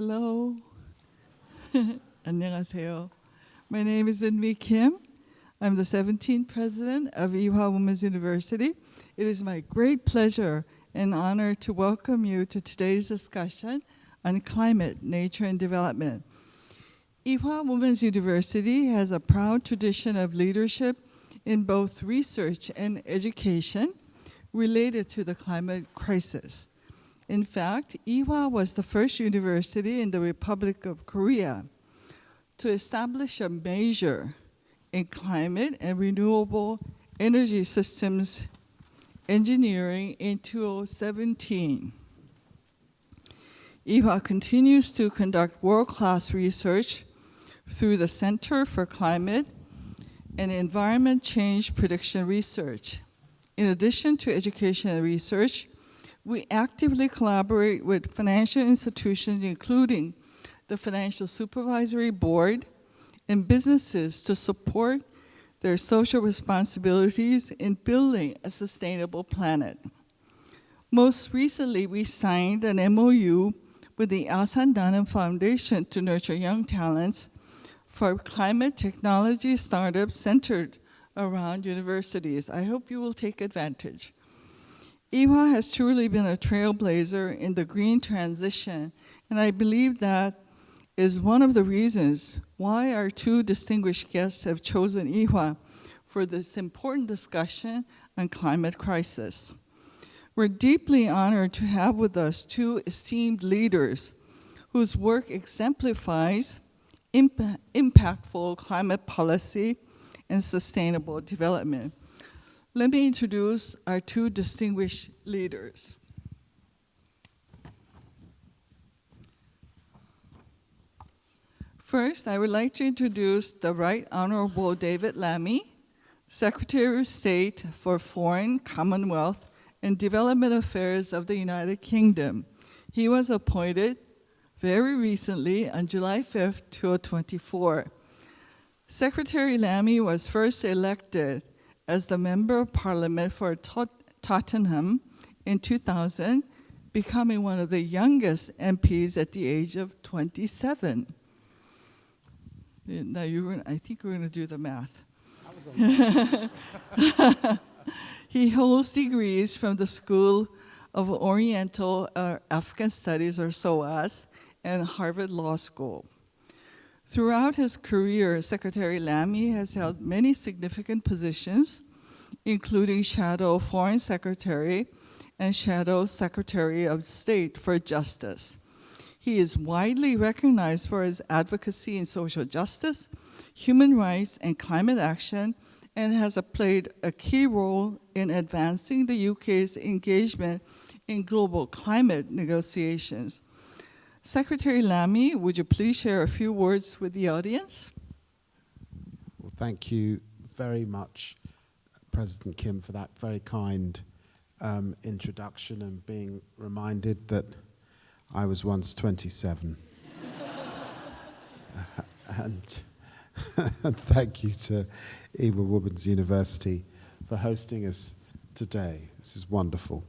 Hello. 안녕하세요. My name is Eunmi Kim. I'm the 17th president of Ewha Women's University. It is my great pleasure and honor to welcome you to today's discussion on climate, nature, and development. Ewha Women's University has a proud tradition of leadership in both research and education related to the climate crisis. In fact, Ewha was the first university in the Republic of Korea to establish a major in climate and renewable energy systems engineering in 2017. Ewha continues to conduct world-class research through the Center for Climate and Environment Change Prediction Research. In addition to education and research, we actively collaborate with financial institutions, including the Financial Supervisory Board and businesses to support their social responsibilities in building a sustainable planet. Most recently, we signed an MOU with the Asan Foundation to nurture young talents for climate technology startups centered around universities. I hope you will take advantage. Ewha has truly been a trailblazer in the green transition, and I believe that is one of the reasons why our two distinguished guests have chosen Ewha for this important discussion on climate crisis. We're deeply honored to have with us two esteemed leaders whose work exemplifies impactful climate policy and sustainable development. Let me introduce our two distinguished leaders. First, I would like to introduce the Right Honorable David Lammy, Secretary of State for Foreign, Commonwealth, and Development Affairs of the United Kingdom. He was appointed very recently on July 5th, 2024. Secretary Lammy was first elected as the Member of Parliament for Tottenham in 2000, becoming one of the youngest MPs at the age of 27. Now, I think we're going to do the math. He holds degrees from the School of Oriental African Studies, or SOAS, and Harvard Law School. Throughout his career, Secretary Lammy has held many significant positions, including Shadow Foreign Secretary and Shadow Secretary of State for Justice. He is widely recognized for his advocacy in social justice, human rights, and climate action, and has played a key role in advancing the UK's engagement in global climate negotiations. Secretary Lammy, would you please share a few words with the audience? Well, thank you very much, President Kim, for that very kind introduction and being reminded that I was once 27. And thank you to Ewha Women's University for hosting us today. This is wonderful.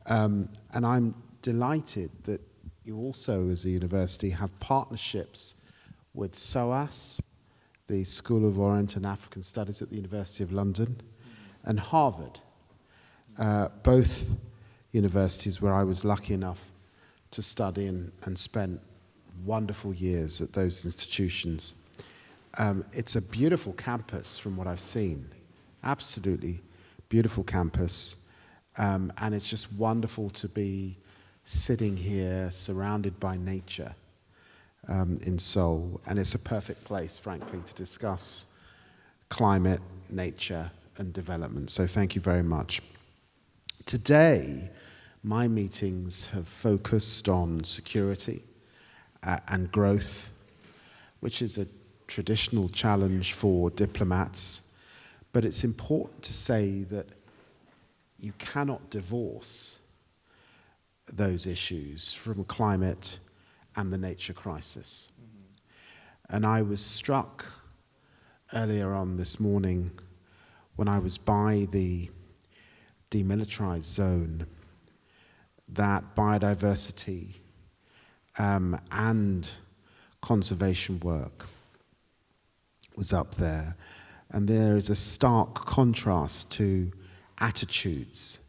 And I'm delighted that you also, as a university, have partnerships with SOAS, the School of Orient and African Studies at the University of London, and Harvard, both universities where I was lucky enough to study and spent wonderful years at those institutions. It's a beautiful campus from what I've seen, absolutely beautiful campus, and it's just wonderful to be sitting here surrounded by nature in Seoul, and it's a perfect place, frankly, to discuss climate, nature, and development. So thank you very much. Today, my meetings have focused on security and growth, which is a traditional challenge for diplomats, but it's important to say that you cannot divorce those issues from climate and the nature crisis. And I was struck earlier on this morning when I was by the demilitarized zone that biodiversity and conservation work was up there. And there is a stark contrast to attitudes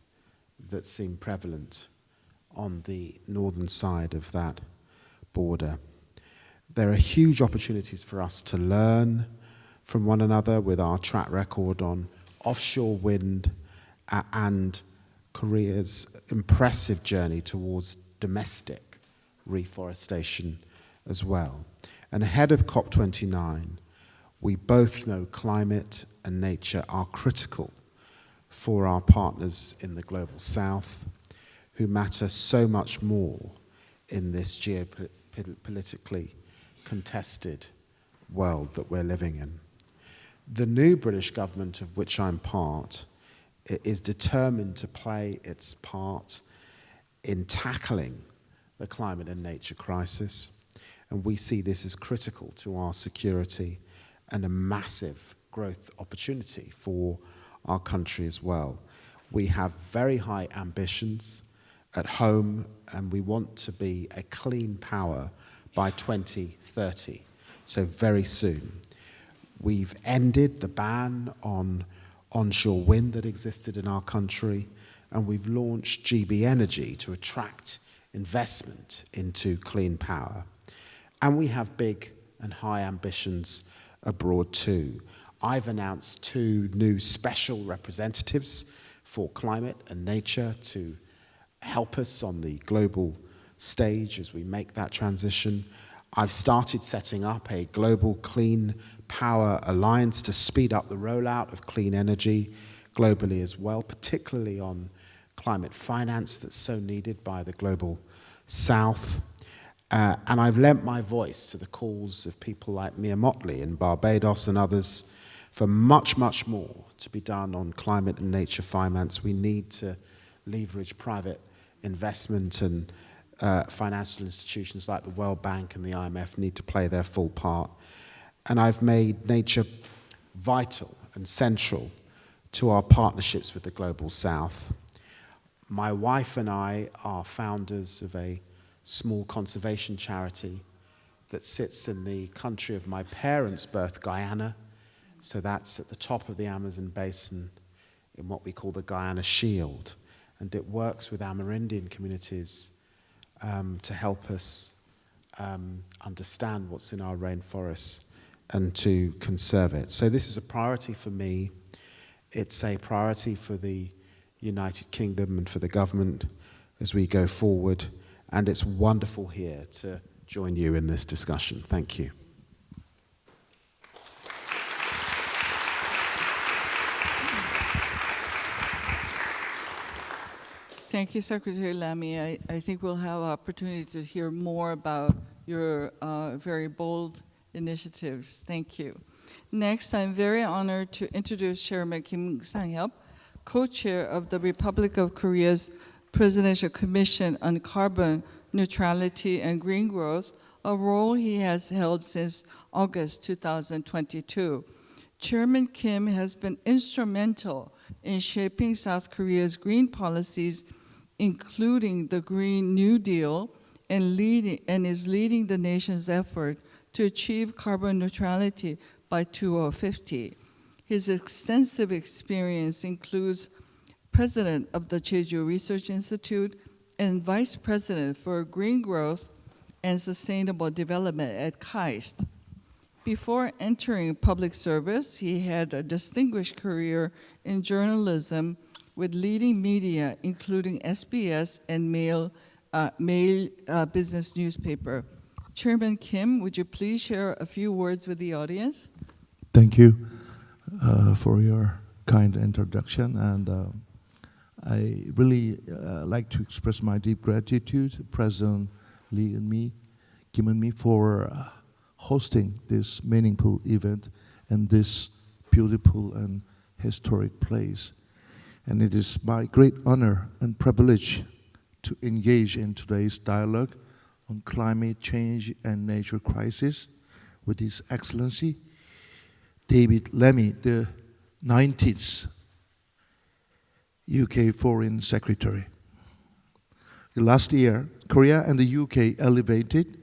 that seem prevalent on the northern side of that border. There are huge opportunities for us to learn from one another with our track record on offshore wind and Korea's impressive journey towards domestic reforestation as well. And ahead of COP29, we both know climate and nature are critical for our partners in the global south, who matter so much more in this geopolitically contested world that we're living in. The new British government, of which I'm part, is determined to play its part in tackling the climate and nature crisis, and we see this as critical to our security and a massive growth opportunity for our country as well. We have very high ambitions at home, and we want to be a clean power by 2030, so very soon. We've ended the ban on onshore wind that existed in our country, and we've launched GB Energy to attract investment into clean power. And we have big and high ambitions abroad too. I've announced 2 new special representatives for climate and nature to help us on the global stage as we make that transition. I've started setting up a global clean power alliance to speed up the rollout of clean energy globally as well, particularly on climate finance that's so needed by the global south. And I've lent my voice to the calls of people like Mia Motley in Barbados and others for much, much more to be done on climate and nature finance. We need to leverage private investment, and financial institutions like the World Bank and the IMF need to play their full part. And I've made nature vital and central to our partnerships with the global south. My wife and I are founders of a small conservation charity that sits in the country of my parents' birth, Guyana. So that's at the top of the Amazon basin in what we call the Guyana Shield. And it works with Amerindian communities to help us understand what's in our rainforests and to conserve it. So this is a priority for me. It's a priority for the United Kingdom and for the government as we go forward. And it's wonderful here to join you in this discussion. Thank you. Thank you, Secretary Lammy. I think we'll have opportunity to hear more about your very bold initiatives. Thank you. Next, I'm very honored to introduce Chairman Kim Sang-hyup, co-chair of the Republic of Korea's Presidential Commission on Carbon Neutrality and Green Growth, a role he has held since August 2022. Chairman Kim has been instrumental in shaping South Korea's green policies, including the Green New Deal, and is leading the nation's effort to achieve carbon neutrality by 2050. His extensive experience includes president of the Jeju Research Institute and vice president for green growth and sustainable development at KAIST. Before entering public service, he had a distinguished career in journalism with leading media, including SBS and Mail business newspaper. Chairman Kim, would you please share a few words with the audience? Thank you for your kind introduction, and I really like to express my deep gratitude to President Lee and me, Kim and me, for hosting this meaningful event in this beautiful and historic place. And it is my great honor and privilege to engage in today's dialogue on climate change and nature crisis with His Excellency David Lammy, the 19th UK Foreign Secretary. Last year, Korea and the UK elevated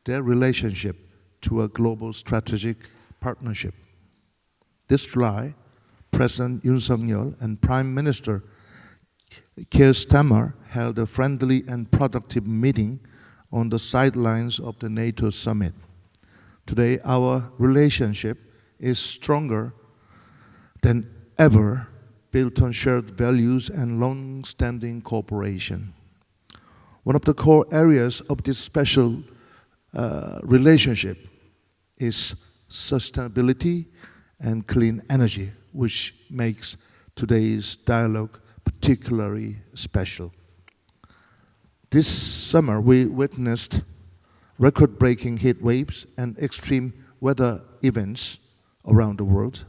their relationship to a global strategic partnership. This July, President Yoon Suk-yeol and Prime Minister Keir Starmer held a friendly and productive meeting on the sidelines of the NATO summit. Today, our relationship is stronger than ever, built on shared values and long-standing cooperation. One of the core areas of this special relationship is sustainability and clean energy, which makes today's dialogue particularly special. This summer, we witnessed record-breaking heat waves and extreme weather events around the world.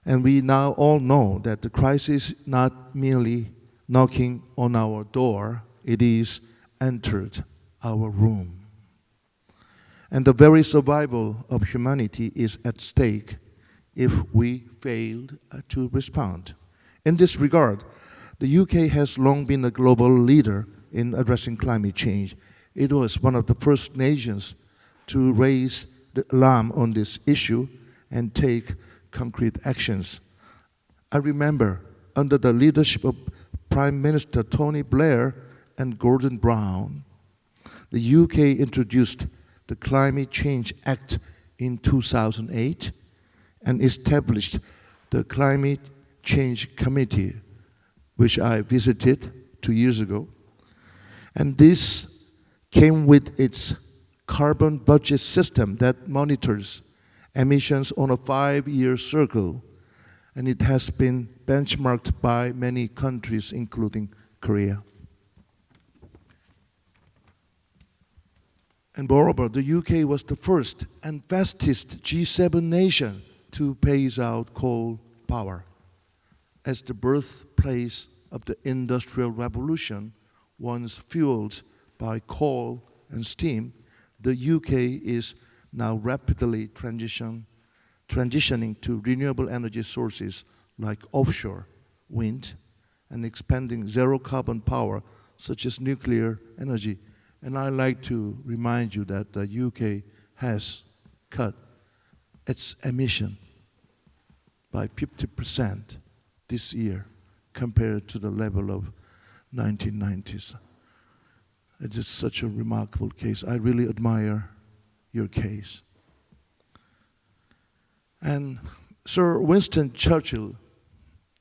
And we now all know that the crisis is not merely knocking on our door, it is entered our room. And the very survival of humanity is at stake if we fail to respond. In this regard, the UK has long been a global leader in addressing climate change. It was one of the first nations to raise the alarm on this issue and take concrete actions. I remember under the leadership of Prime Minister Tony Blair and Gordon Brown, the UK introduced the Climate Change Act in 2008 and established the Climate Change Committee, which I visited 2 years ago. And this came with its carbon budget system that monitors emissions on a 5-year cycle, and it has been benchmarked by many countries, including Korea. And moreover, the UK was the first and fastest G7 nation to phase out coal power. As the birthplace of the Industrial Revolution, once fueled by coal and steam, the UK is now rapidly transitioning to renewable energy sources like offshore wind and expanding zero-carbon power such as nuclear energy. And I'd like to remind you that the UK has cut its emission by 50% this year compared to the level of 1990s. It is such a remarkable case. I really admire your case. And Sir Winston Churchill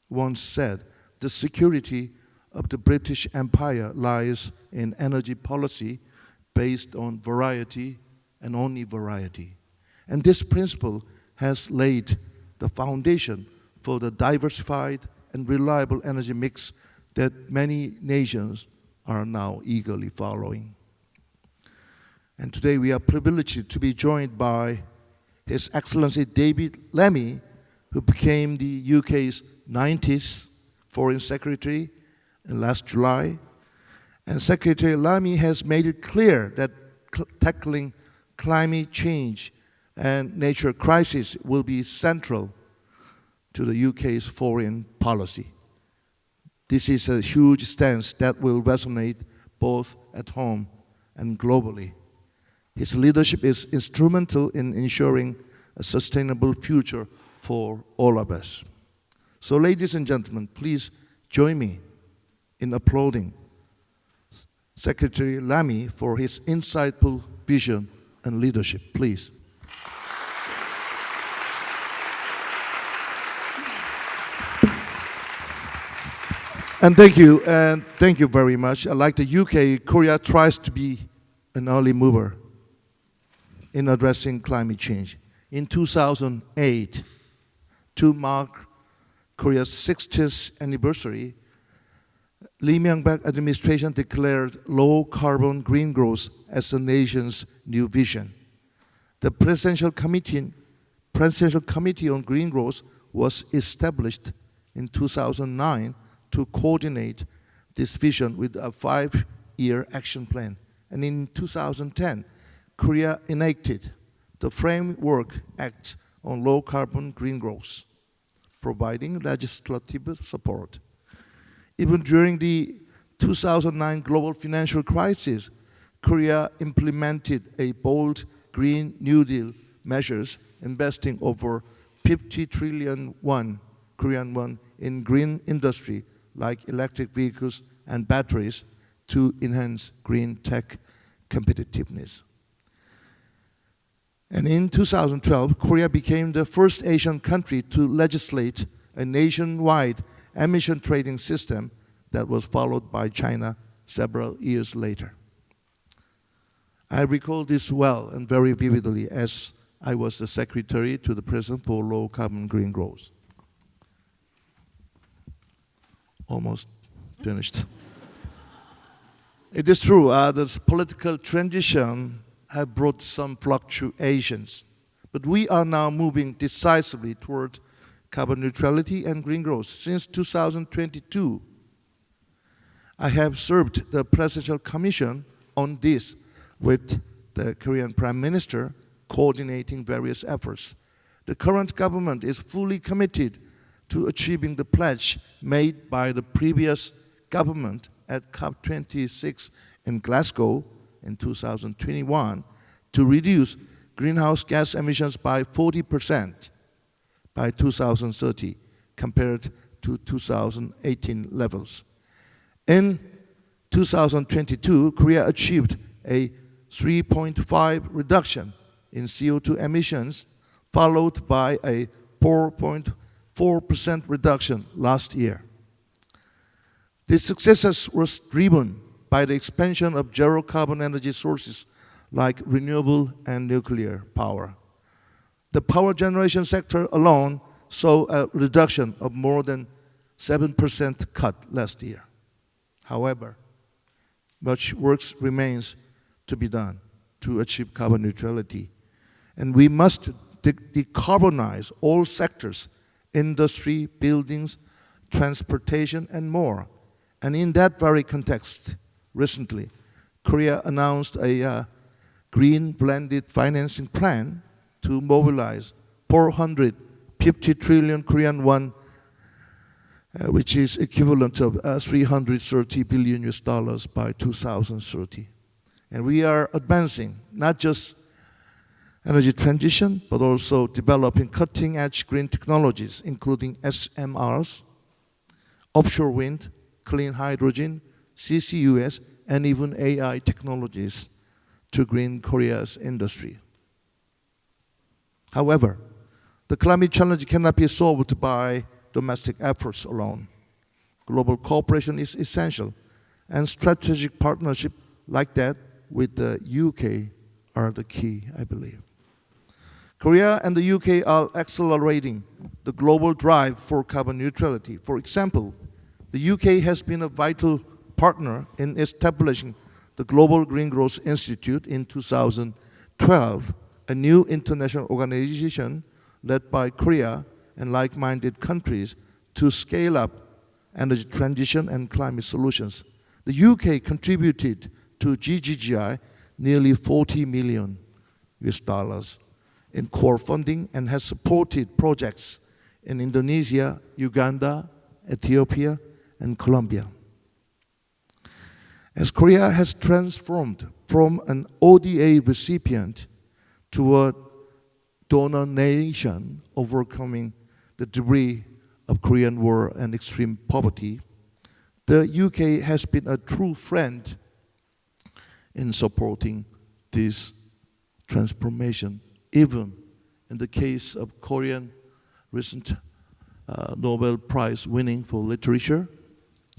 once said, the security of the British Empire lies in energy policy based on variety and only variety. And this principle has laid the foundation for the diversified and reliable energy mix that many nations are now eagerly following. And today we are privileged to be joined by His Excellency David Lammy, who became the UK's 90th Foreign Secretary in last July. And Secretary Lammy has made it clear that tackling climate change and nature crisis will be central to the UK's foreign policy. This is a huge stance that will resonate both at home and globally. His leadership is instrumental in ensuring a sustainable future for all of us. So, ladies and gentlemen, please join me in applauding Secretary Lammy for his insightful vision and leadership. Please. And thank you very much. Like the UK, Korea tries to be an early mover in addressing climate change. In 2008, to mark Korea's 60th anniversary, Lee Myung-bak administration declared low-carbon green growth as the nation's new vision. The Presidential Committee on Green Growth was established in 2009 to coordinate this vision with a 5-year action plan. And in 2010, Korea enacted the Framework Act on Low-Carbon Green Growth, providing legislative support. Even during the 2009 global financial crisis, Korea implemented a bold Green New Deal measures, investing over 50 trillion Korean won in green industry like electric vehicles and batteries to enhance green tech competitiveness. And in 2012, Korea became the first Asian country to legislate a nationwide emission trading system that was followed by China several years later. I recall this well and very vividly as I was the secretary to the President for Low Carbon Green Growth. Almost finished. It is true, this political transition have brought some fluctuations, but we are now moving decisively toward carbon neutrality and green growth. Since 2022, I have served the Presidential Commission on this with the Korean Prime Minister coordinating various efforts. The current government is fully committed to achieving the pledge made by the previous government at COP26 in Glasgow in 2021 to reduce greenhouse gas emissions by 40% by 2030 compared to 2018 levels. In 2022, Korea achieved a 3.5 reduction in CO2 emissions, followed by a 4.4% reduction last year. This success was driven by the expansion of zero-carbon energy sources like renewable and nuclear power. The power generation sector alone saw a reduction of more than 7% cut last year. However, much work remains to be done to achieve carbon neutrality. And we must decarbonize all sectors, industry, buildings, transportation, and more. And in that very context, recently, Korea announced a green blended financing plan to mobilize 450 trillion Korean won, which is equivalent of $330 billion by 2030. And we are advancing not just energy transition, but also developing cutting-edge green technologies, including SMRs, offshore wind, clean hydrogen, CCUS, and even AI technologies to green Korea's industry. However, the climate challenge cannot be solved by domestic efforts alone. Global cooperation is essential, and strategic partnership like that with the UK are the key, I believe. Korea and the UK are accelerating the global drive for carbon neutrality. For example, the UK has been a vital partner in establishing the Global Green Growth Institute in 2012, a new international organization led by Korea and like-minded countries to scale up energy transition and climate solutions. The UK contributed to GGGI nearly $40 million in core funding and has supported projects in Indonesia, Uganda, Ethiopia, and Colombia. As Korea has transformed from an ODA recipient to a donor nation, overcoming the debris of Korean War and extreme poverty, the UK has been a true friend in supporting this transformation, even in the case of Korean recent Nobel Prize winning for literature.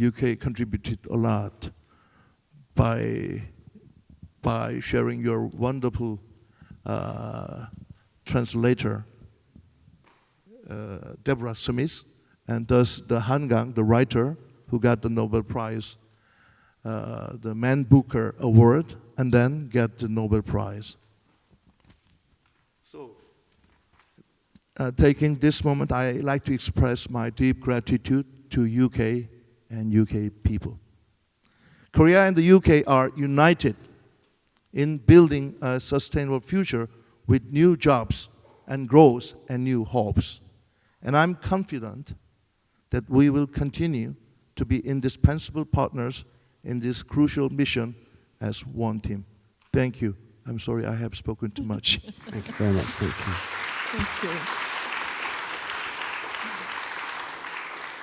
UK contributed a lot by sharing your wonderful translator, Deborah Smith, and thus the Hangang, the writer who got the Nobel Prize, the Man Booker Award, and then get the Nobel Prize. So, taking this moment, I like to express my deep gratitude to UK and UK people. Korea and the UK are united in building a sustainable future with new jobs and growth and new hopes. And I'm confident that we will continue to be indispensable partners in this crucial mission as one team. Thank you. I'm sorry I have spoken too much. Thank you very much. Thank you. Thank you.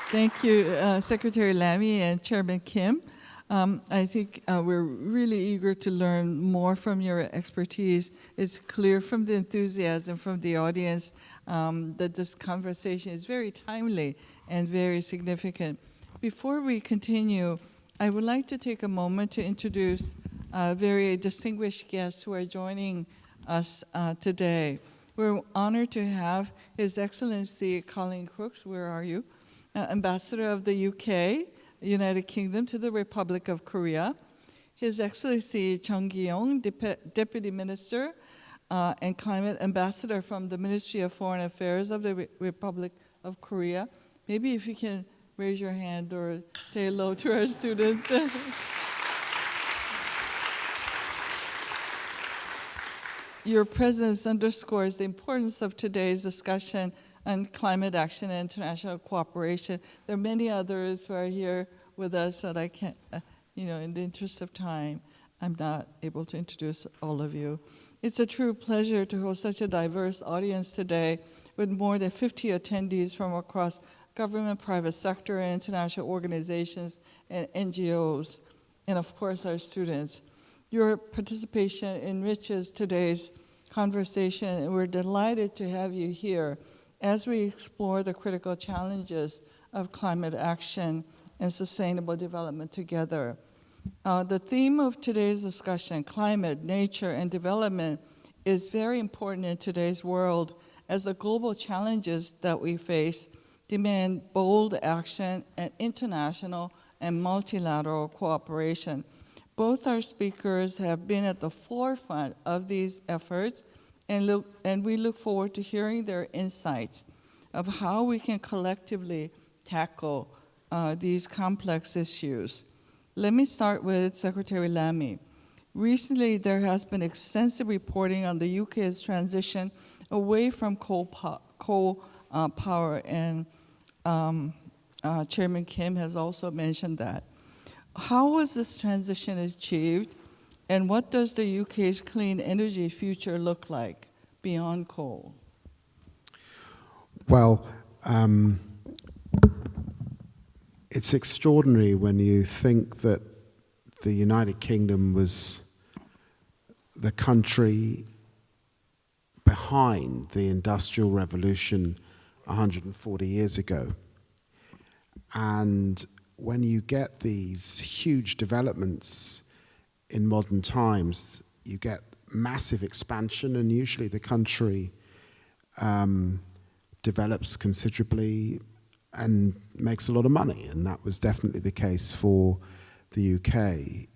Thank you, Secretary Lammy and Chairman Kim. I think we're really eager to learn more from your expertise. It's clear from the enthusiasm from the audience that this conversation is very timely and very significant. Before we continue, I would like to take a moment to introduce very distinguished guests who are joining us today. We're honored to have His Excellency Colleen Crooks, where are you? Ambassador of the UK, United Kingdom, to the Republic of Korea. His Excellency Chung Ki-young, Deputy Minister and Climate Ambassador from the Ministry of Foreign Affairs of the Republic of Korea. Maybe if you can raise your hand or say hello to our students. Your presence underscores the importance of today's discussion on climate action and international cooperation. There are many others who are here with us, but I can't, in the interest of time, I'm not able to introduce all of you. It's a true pleasure to host such a diverse audience today with more than 50 attendees from across government, private sector, and international organizations and NGOs, and of course our students. Your participation enriches today's conversation, and we're delighted to have you here as we explore the critical challenges of climate action and sustainable development together. The theme of today's discussion, climate, nature, and development, is very important in today's world as the global challenges that we face demand bold action and international and multilateral cooperation. Both our speakers have been at the forefront of these efforts, and we look forward to hearing their insights of how we can collectively tackle these complex issues. Let me start with Secretary Lammy. Recently, there has been extensive reporting on the UK's transition away from coal power, and Chairman Kim has also mentioned that. How was this transition achieved, and what does the UK's clean energy future look like beyond coal? Well, it's extraordinary when you think that the United Kingdom was the country behind the Industrial Revolution 140 years ago. And when you get these huge developments in modern times, you get massive expansion, and usually the country develops considerably and makes a lot of money, and that was definitely the case for the UK.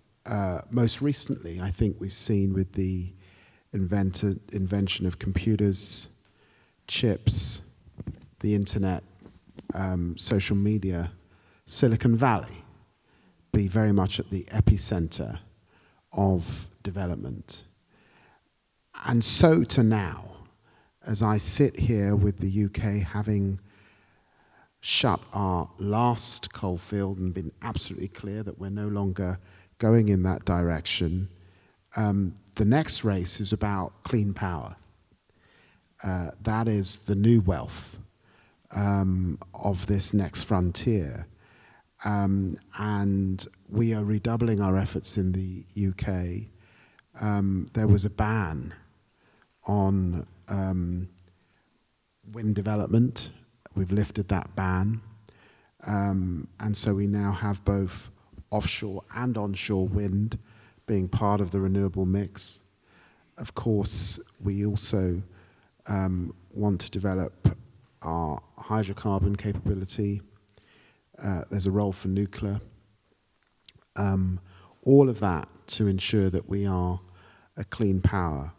Most recently, I think we've seen with the invention of computers, chips, the internet, social media, Silicon Valley be very much at the epicenter of development. And so to now, as I sit here with the UK having shut our last coal field and been absolutely clear that we're no longer going in that direction, the next race is about clean power. That is the new wealth of this next frontier. And we are redoubling our efforts in the UK. There was a ban on wind development. We've lifted that ban. And so we now have both offshore and onshore wind being part of the renewable mix. Of course, we also want to develop our hydrocarbon capability. There's a role for nuclear. All of that to ensure that we are a clean power.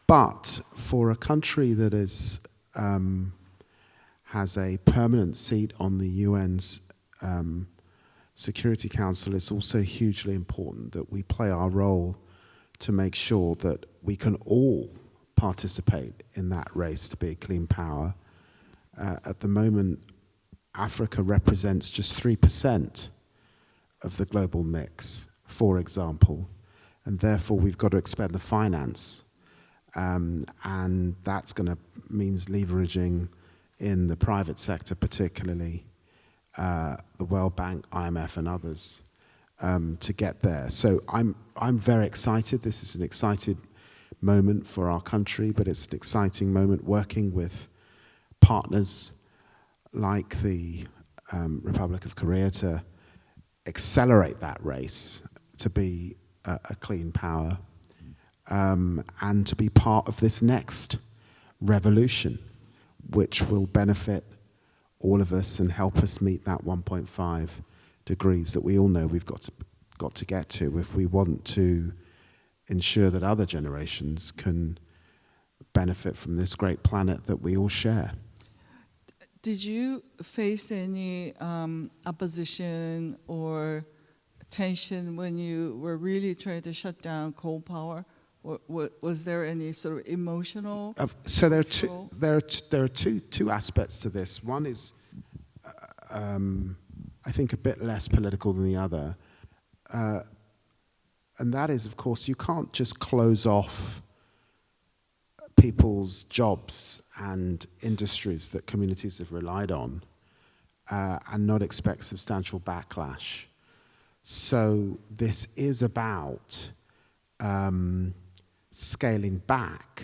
But for a country that is, has a permanent seat on the UN's Security Council, it's also hugely important that we play our role to make sure that we can all participate in that race to be a clean power. At the moment, Africa represents just 3% of the global mix, for example, and therefore we've got to expend the finance, and that's going to means leveraging in the private sector, particularly the World Bank, IMF, and others, to get there. So I'm very excited. This is an exciting moment for our country, but it's an exciting moment working with partners like the Republic of Korea to accelerate that race to be a clean power, and to be part of this next revolution, which will benefit all of us and help us meet that 1.5 degrees that we all know we've got to get to if we want to ensure that other generations can benefit from this great planet that we all share. Did you face any opposition or tension when you were really trying to shut down coal power? Was there any sort of emotional? So there are two aspects to this. One is, I think, a bit less political than the other, and that is, of course, you can't just close off people's jobs and industries that communities have relied on and not expect substantial backlash. So this is about scaling back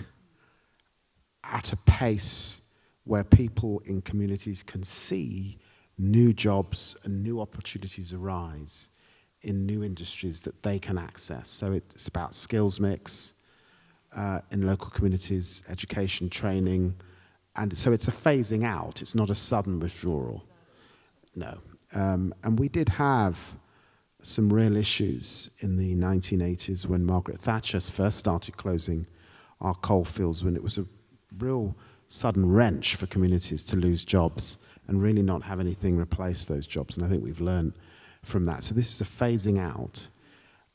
at a pace where people in communities can see new jobs and new opportunities arise in new industries that they can access. So it's about skills mix in local communities, education, training, and so it's a phasing out. It's not a sudden withdrawal. No. And we did have some real issues in the 1980s when Margaret Thatcher first started closing our coal fields, when it was a real sudden wrench for communities to lose jobs and really not have anything replace those jobs. And I think we've learned from that. So this is a phasing out.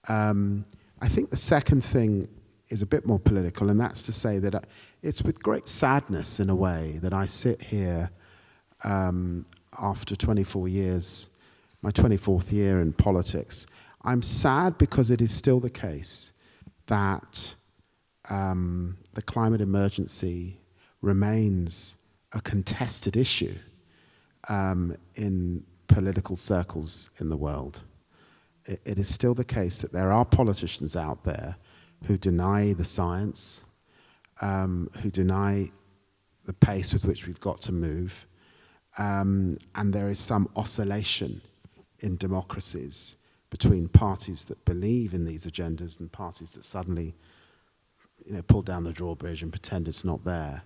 I think the second thing is a bit more political, and that's to say that it's with great sadness, in a way, that I sit here after 24 years, my 24th year in politics. I'm sad because it is still the case that the climate emergency remains a contested issue in political circles in the world. It is still the case that there are politicians out there who deny the science, who deny the pace with which we've got to move, and there is some oscillation in democracies between parties that believe in these agendas and parties that suddenly, pull down the drawbridge and pretend it's not there.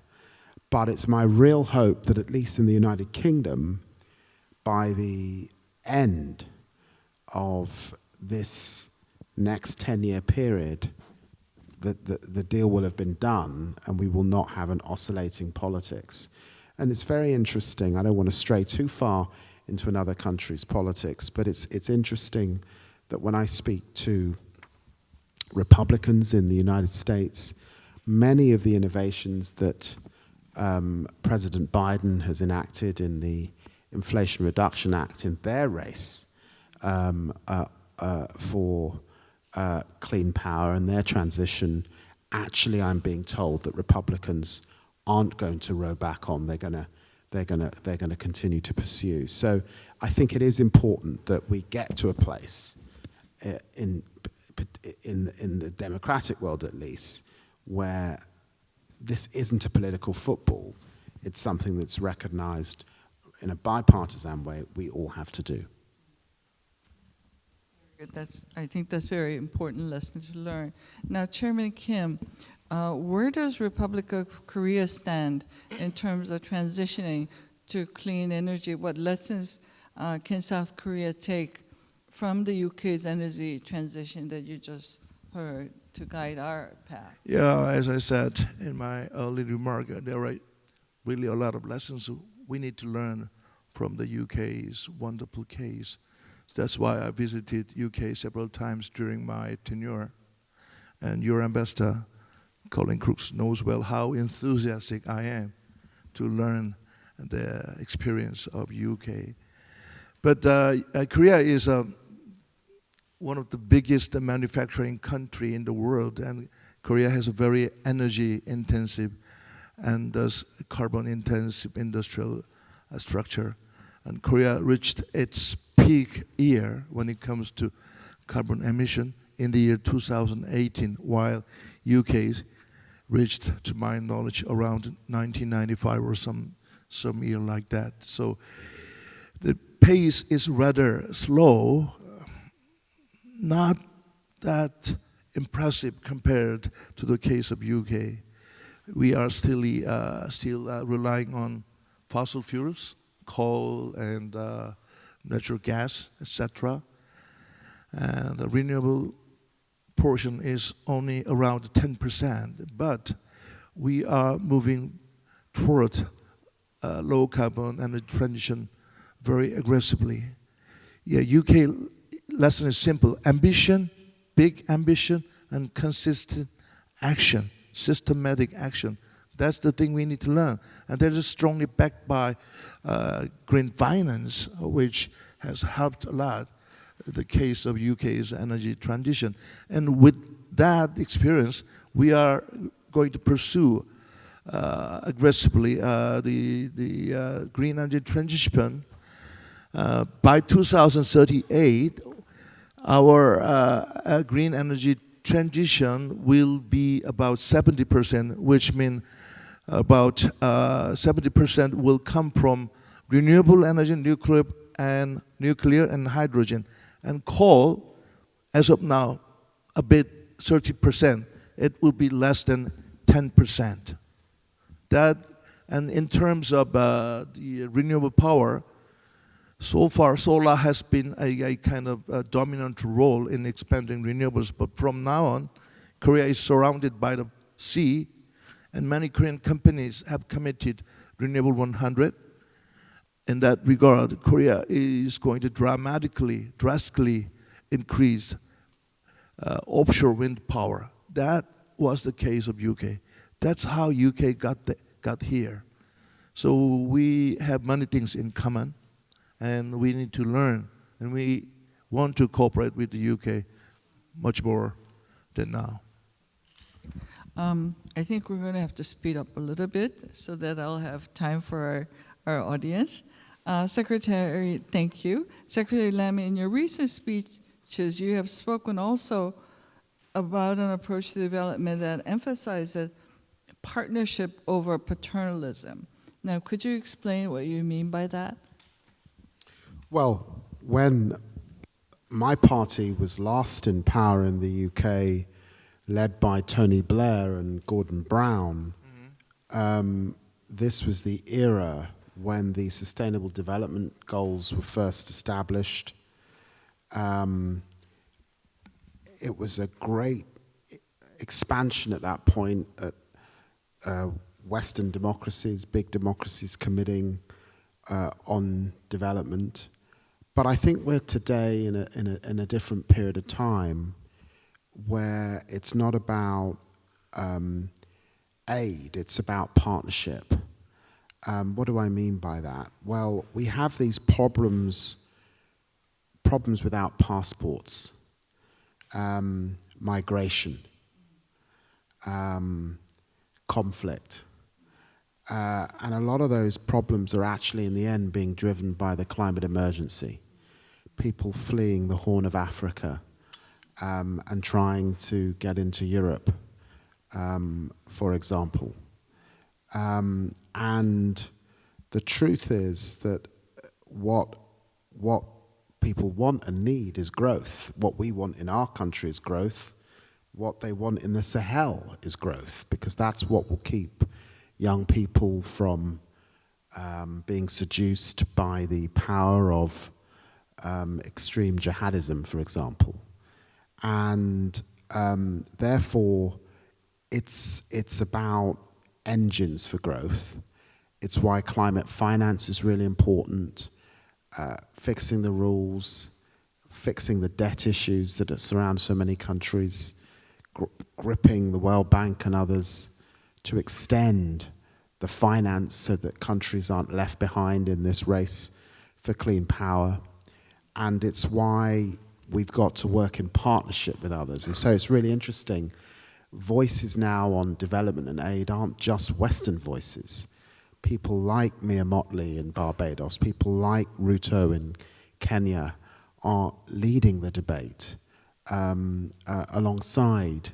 But it's my real hope that at least in the United Kingdom, by the end of this next 10-year period, the deal will have been done and we will not have an oscillating politics. And it's very interesting. I don't want to stray too far into another country's politics, but it's interesting that when I speak to Republicans in the United States, many of the innovations that President Biden has enacted in the Inflation Reduction Act in their race for clean power and their transition, actually I'm being told that Republicans aren't going to row back on. They're going to continue to pursue. So I think it is important that we get to a place in the democratic world, at least, where this isn't a political football. It's something that's recognized in a bipartisan way we all have to do. I think that's a very important lesson to learn. Now, Chairman Kim, where does Republic of Korea stand in terms of transitioning to clean energy? What lessons can South Korea take from the UK's energy transition that you just heard to guide our path? Yeah, as I said in my early remark, there are really a lot of lessons we need to learn from the UK's wonderful case. So that's why I visited UK several times during my tenure. And your ambassador, Colin Crooks, knows well how enthusiastic I am to learn the experience of UK. But Korea is one of the biggest manufacturing country in the world, and Korea has a very energy intensive and thus carbon intensive industrial structure. And Korea reached its peak year when it comes to carbon emission in the year 2018, while UK reached, to my knowledge, around 1995 or some year like that. So the pace is rather slow, not that impressive compared to the case of UK. We are still relying on fossil fuels, coal and natural gas, etc. And the renewable portion is only around 10%, but we are moving toward low carbon and transition very aggressively. Yeah, UK lesson is simple: ambition, big ambition, and consistent action, systematic action. That's the thing we need to learn. And that is strongly backed by green finance, which has helped a lot the case of UK's energy transition. And with that experience, we are going to pursue aggressively the green energy transition. By 2038, our green energy transition will be about 70%, which means about 70% will come from renewable energy, nuclear and hydrogen. And coal, as of now, a bit 30%. It will be less than 10%. And in terms of the renewable power, so far solar has been a kind of a dominant role in expanding renewables. But from now on, Korea is surrounded by the sea, and many Korean companies have committed Renewable 100. In that regard, Korea is going to drastically increase offshore wind power. That was the case of UK. That's how UK got here. So we have many things in common, and we need to learn, and we want to cooperate with the UK much more than now. I think we're going to have to speed up a little bit so that I'll have time for our audience. Secretary, thank you. Secretary Lammy, in your recent speeches, you have spoken also about an approach to development that emphasizes partnership over paternalism. Now, could you explain what you mean by that? Well, when my party was last in power in the UK, led by Tony Blair and Gordon Brown, this was the era when the Sustainable Development Goals were first established. It was a great expansion at that point at Western democracies, big democracies committing on development. But I think we're today in a different period of time where it's not about aid, it's about partnership. What do I mean by that? Well, we have these problems without passports, migration, conflict. And a lot of those problems are actually in the end being driven by the climate emergency. People fleeing the Horn of Africa and trying to get into Europe, for example. And the truth is that what people want and need is growth. What we want in our country is growth. What they want in the Sahel is growth, because that's what will keep young people from being seduced by the power of extreme jihadism, for example. And therefore, it's about engines for growth. It's why climate finance is really important, fixing the rules, fixing the debt issues that surround so many countries, gripping the World Bank and others to extend the finance so that countries aren't left behind in this race for clean power. And it's why we've got to work in partnership with others. And so it's really interesting. Voices now on development and aid aren't just Western voices. People like Mia Motley in Barbados, people like Ruto in Kenya are leading the debate alongside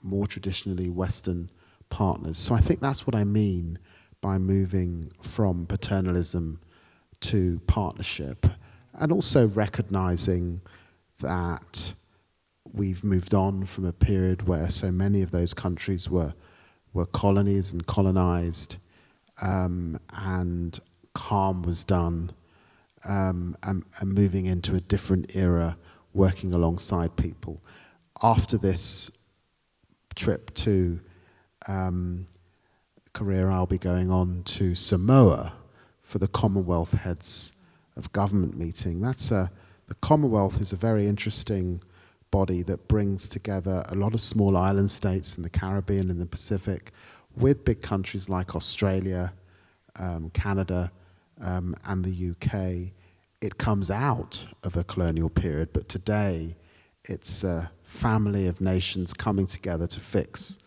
more traditionally Western partners. So I think that's what I mean by moving from paternalism to partnership, and also recognizing that we've moved on from a period where so many of those countries were colonies and colonized, and harm was done, and moving into a different era, working alongside people. After this trip to Korea, I'll be going on to Samoa for the Commonwealth Heads of Government meeting. The Commonwealth is a very interesting body that brings together a lot of small island states in the Caribbean and the Pacific with big countries like Australia, Canada, and the UK. It comes out of a colonial period, but today it's a family of nations coming together to fix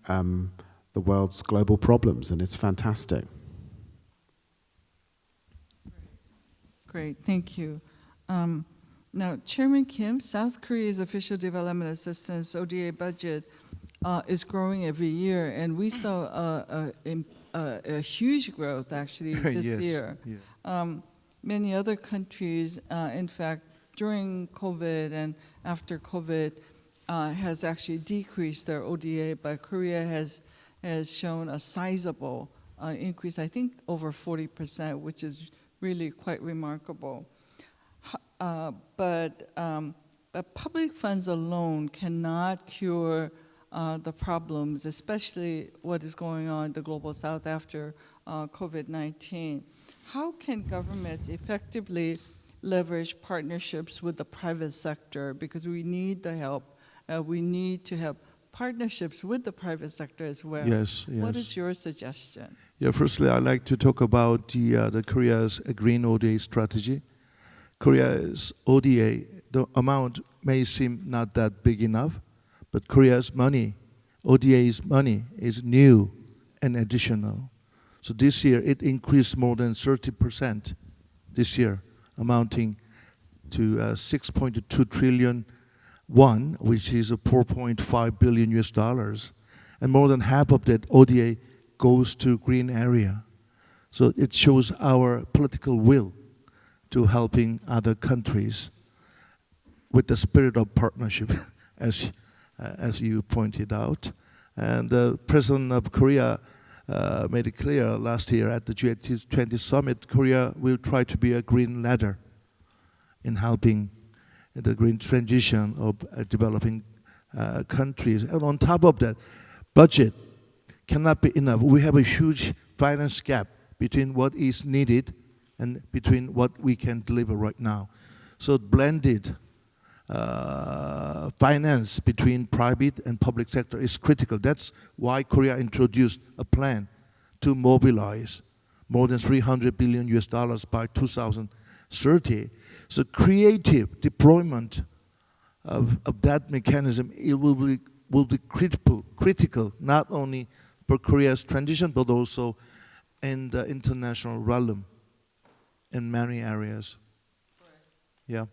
the world's global problems, and it's fantastic. Great, thank you. Now, Chairman Kim, South Korea's official development assistance ODA budget is growing every year, and we saw a huge growth actually this Yes, year. yeah. Many other countries, in fact, during COVID and after COVID, has actually decreased their ODA, but Korea has shown a sizable increase, I think over 40%, which is really quite remarkable. But public funds alone cannot cure the problems, especially what is going on in the Global South after COVID-19. How can governments effectively leverage partnerships with the private sector? Because we need the help. We need to have partnerships with the private sector as well. Yes, yes. What is your suggestion? Yeah, firstly, I'd like to talk about the Korea's green ODA strategy. Korea's ODA, the amount may seem not that big enough, but Korea's money, ODA's money, is new and additional. So this year, it increased more than 30% this year, amounting to 6.2 trillion won, which is 4.5 billion US dollars. And more than half of that ODA goes to green area. So it shows our political will to helping other countries with the spirit of partnership, as you pointed out. And the President of Korea made it clear last year at the G20 summit, Korea will try to be a green ladder in helping the green transition of developing countries. And on top of that, budget cannot be enough. We have a huge finance gap between what is needed and between what we can deliver right now. So blended finance between private and public sector is critical. That's why Korea introduced a plan to mobilize more than 300 billion US dollars by 2030. So creative deployment of that mechanism, it will be critical not only for Korea's transition, but also in the international realm in many areas. Yeah.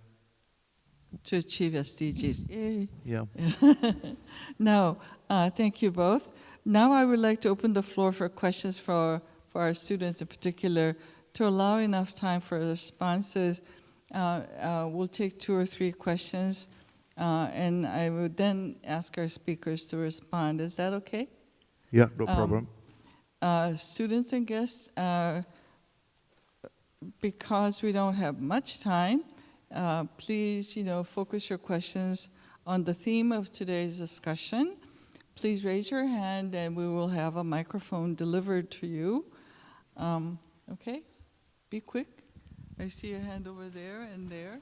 To achieve SDGs. Yay. Yeah. Now, thank you both. Now I would like to open the floor for questions for our students in particular. To allow enough time for responses, we'll take 2 or 3 questions, and I would then ask our speakers to respond. Is that okay? Yeah, no problem. Students and guests, because we don't have much time, please, focus your questions on the theme of today's discussion. Please raise your hand and we will have a microphone delivered to you. Okay, be quick. I see a hand over there and there.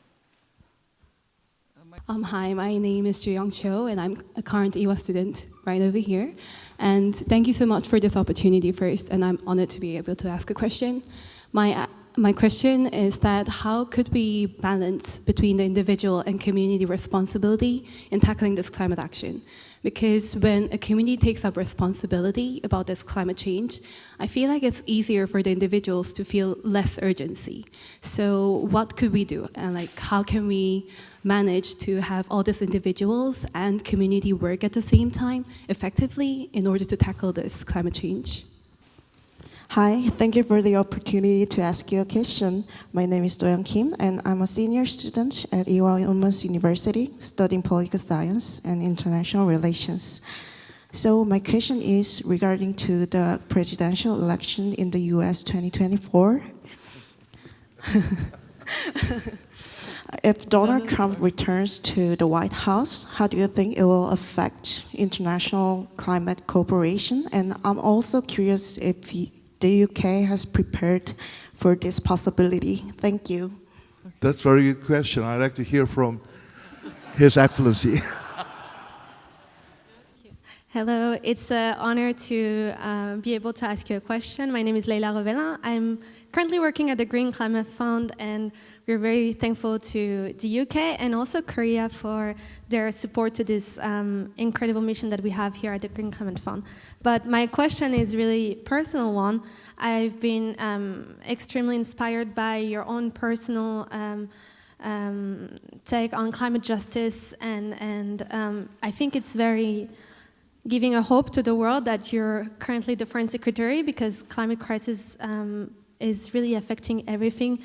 Hi, my name is Ju-Young Cho, and I'm a current Iwa student right over here. And thank you so much for this opportunity first, and I'm honored to be able to ask a question. My my question is that how could we balance between the individual and community responsibility in tackling this climate action? Because when a community takes up responsibility about this climate change, I feel like it's easier for the individuals to feel less urgency. So what could we do? And like, how can we manage to have all these individuals and community work at the same time effectively in order to tackle this climate change? Hi, thank you for the opportunity to ask you a question. My name is Do-young Kim, and I'm a senior student at I화여대 University, studying political science and international relations. So my question is regarding to the presidential election in the US 2024. If Donald Trump returns to the White House, how do you think it will affect international climate cooperation? And I'm also curious if the UK has prepared for this possibility. Thank you. That's a very good question. I'd like to hear from His Excellency. Hello, it's an honor to be able to ask you a question. My name is Leila Rovella. I'm currently working at the Green Climate Fund, and we're very thankful to the UK and also Korea for their support to this incredible mission that we have here at the Green Climate Fund. But my question is really a personal one. I've been extremely inspired by your own personal take on climate justice, and I think it's very giving a hope to the world that you're currently the Foreign Secretary, because climate crisis is really affecting everything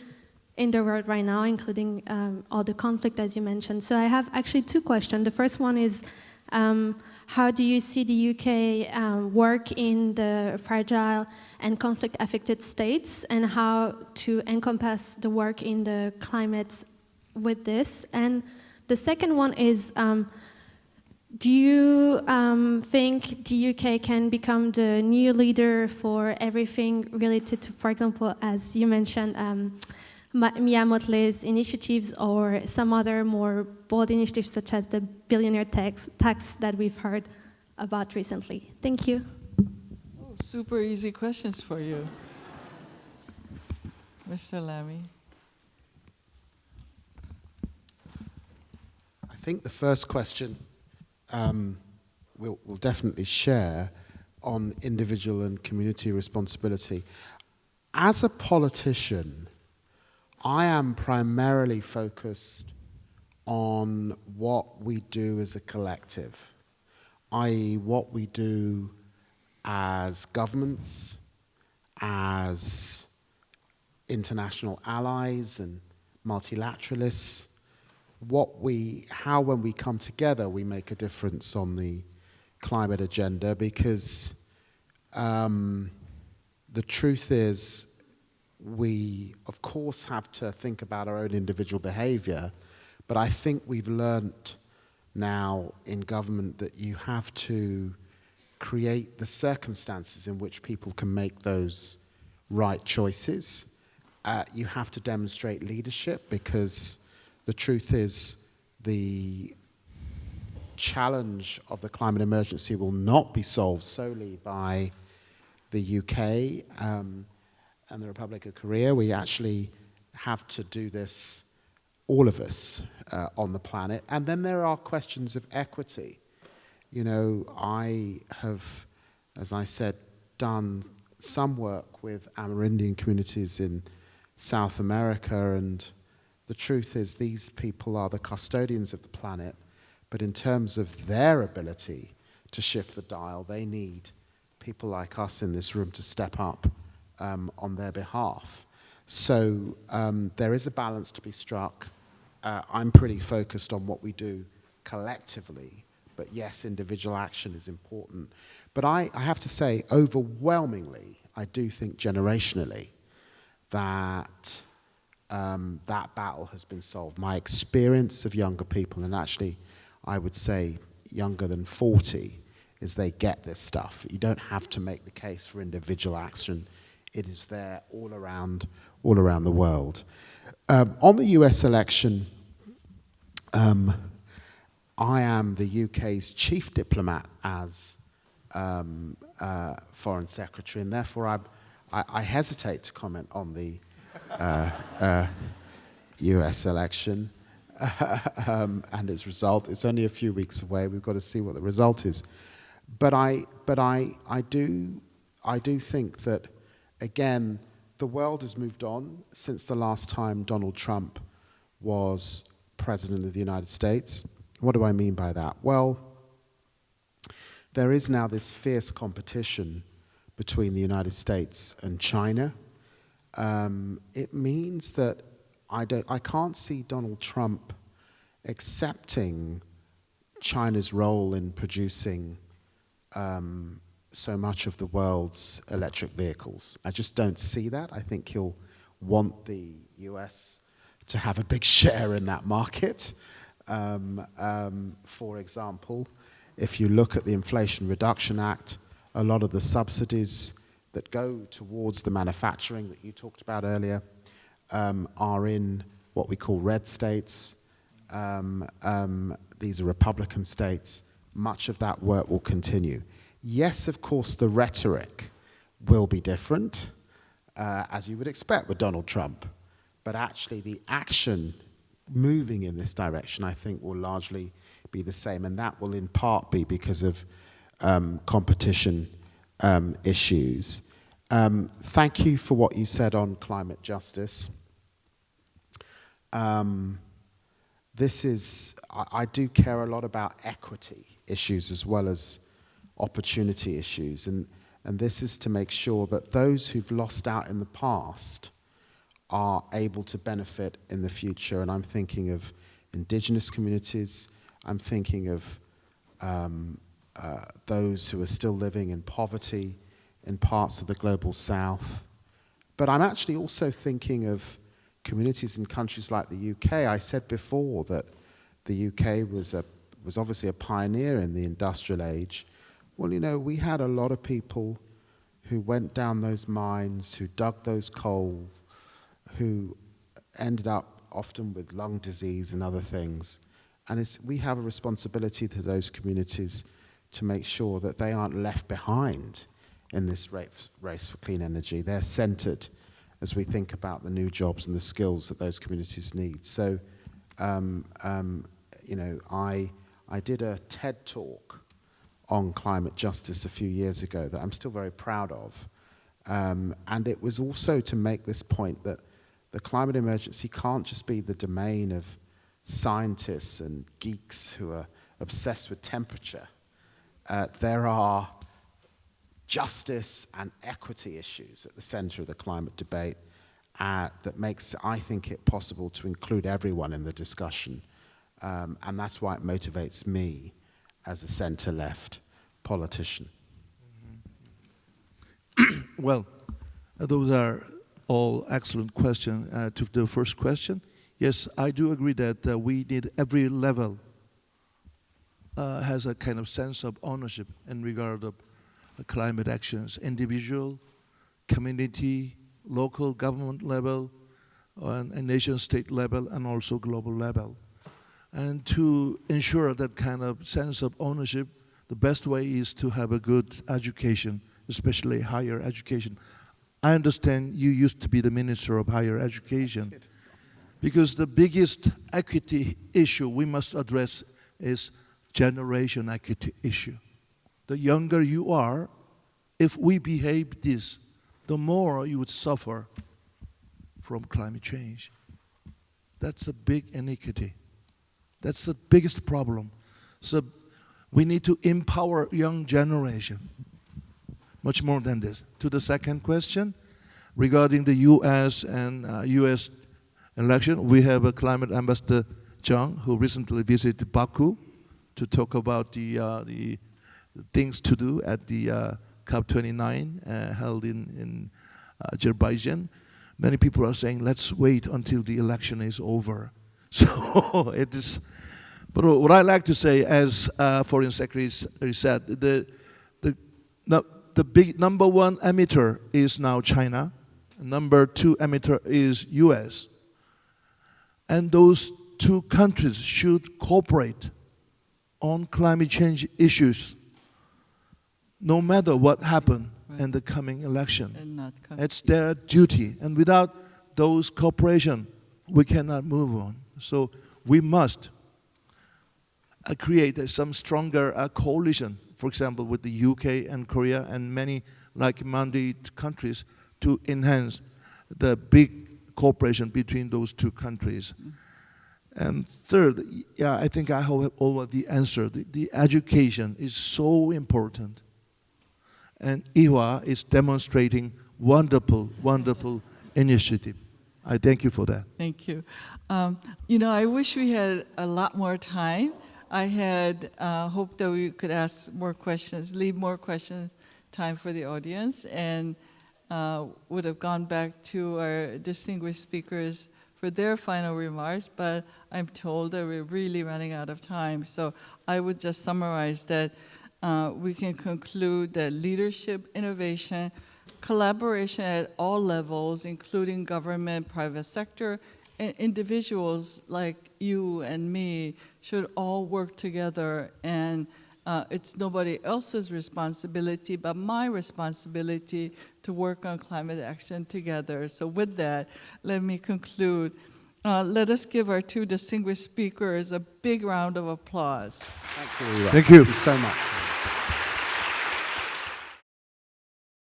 in the world right now, including all the conflict, as you mentioned. So I have actually two questions. The first one is, how do you see the UK work in the fragile and conflict-affected states, and how to encompass the work in the climate with this? And the second one is, do you think the UK can become the new leader for everything related to, for example, as you mentioned, Mia Mottley's initiatives, or some other more bold initiatives such as the billionaire tax that we've heard about recently? Thank you. Oh, super easy questions for you. Mr. Lammy. I think the first question we'll definitely share on individual and community responsibility. As a politician, I am primarily focused on what we do as a collective, i.e. what we do as governments, as international allies and multilateralists, how when we come together we make a difference on the climate agenda, because the truth is we of course have to think about our own individual behavior, but I think we've learnt now in government that you have to create the circumstances in which people can make those right choices. You have to demonstrate leadership, because the truth is the challenge of the climate emergency will not be solved solely by the UK and the Republic of Korea. We actually have to do this, all of us, on the planet. And then there are questions of equity. You know, I have, as I said, done some work with Amerindian communities in South America, and the truth is these people are the custodians of the planet, but in terms of their ability to shift the dial, they need people like us in this room to step up on their behalf. So there is a balance to be struck. I'm pretty focused on what we do collectively, but yes, individual action is important. But I have to say, overwhelmingly, I do think generationally that that battle has been solved. My experience of younger people, and actually I would say younger than 40, is they get this stuff. You don't have to make the case for individual action. It is there all around the world. On the US election, I am the UK's chief diplomat as Foreign Secretary, and therefore I hesitate to comment on the US election and its result. It's only a few weeks away. We've got to see what the result is. But I do think that, again, the world has moved on since the last time Donald Trump was president of the United States. What do I mean by that? Well, there is now this fierce competition between the United States and China. It means that I can't see Donald Trump accepting China's role in producing so much of the world's electric vehicles. I just don't see that. I think he'll want the US to have a big share in that market. For example, if you look at the Inflation Reduction Act, a lot of the subsidies that go towards the manufacturing that you talked about earlier are in what we call red states. These are Republican states. Much of that work will continue. Yes, of course, the rhetoric will be different, as you would expect with Donald Trump. But actually, the action moving in this direction, I think, will largely be the same. And that will in part be because of competition issues. Thank you for what you said on climate justice. I do care a lot about equity issues as well as opportunity issues. And this is to make sure that those who've lost out in the past are able to benefit in the future. And I'm thinking of indigenous communities. I'm thinking of those who are still living in poverty in parts of the global south. But I'm actually also thinking of communities in countries like the UK. I said before that the UK was obviously a pioneer in the industrial age. Well, you know, we had a lot of people who went down those mines, who dug those coal, who ended up often with lung disease and other things. And we have a responsibility to those communities to make sure that they aren't left behind in this race for clean energy. They're centered as we think about the new jobs and the skills that those communities need. So, you know, I did a TED talk on climate justice a few years ago that I'm still very proud of. And it was also to make this point that the climate emergency can't just be the domain of scientists and geeks who are obsessed with temperature. There are justice and equity issues at the center of the climate debate that makes, I think, it possible to include everyone in the discussion. And that's why it motivates me as a center-left politician. Well, those are all excellent questions. To the first question, yes, I do agree that we need every level has a kind of sense of ownership in regard of climate actions, individual, community, local government level, and nation-state level, and also global level. And to ensure that kind of sense of ownership, the best way is to have a good education, especially higher education. I understand you used to be the Minister of Higher Education, because the biggest equity issue we must address is generation equity issue. The younger you are, if we behave this, the more you would suffer from climate change. That's a big inequity. That's the biggest problem. So we need to empower young generation. Much more than this. To the second question, regarding the U.S. and U.S. election, we have a climate ambassador, John, who recently visited Baku to talk about the things to do at the COP29 held in Azerbaijan. Many people are saying, let's wait until the election is over. So it is, but what I like to say, as Foreign Secretary said, the big number one emitter is now China. Number two emitter is US. And those two countries should cooperate on climate change issues, no matter what happens in the coming election. It's their duty. And without those cooperation, we cannot move on. So we must create some stronger coalition, for example, with the UK and Korea and many like-minded countries to enhance the big cooperation between those two countries. And third, yeah, I think I have already answered. The education is so important. And IHWA is demonstrating wonderful, wonderful initiative. I thank you for that. Thank you. You know, I wish we had a lot more time. I had hoped that we could ask more questions, leave more questions, time for the audience, and would have gone back to our distinguished speakers for their final remarks, but I'm told that we're really running out of time. So I would just summarize that we can conclude that leadership, innovation, collaboration at all levels, including government, private sector, and individuals like you and me should all work together, and it's nobody else's responsibility but my responsibility to work on climate action together. So with that, let me conclude. Let us give our two distinguished speakers a big round of applause. Thank you. Thank you. Thank you so much.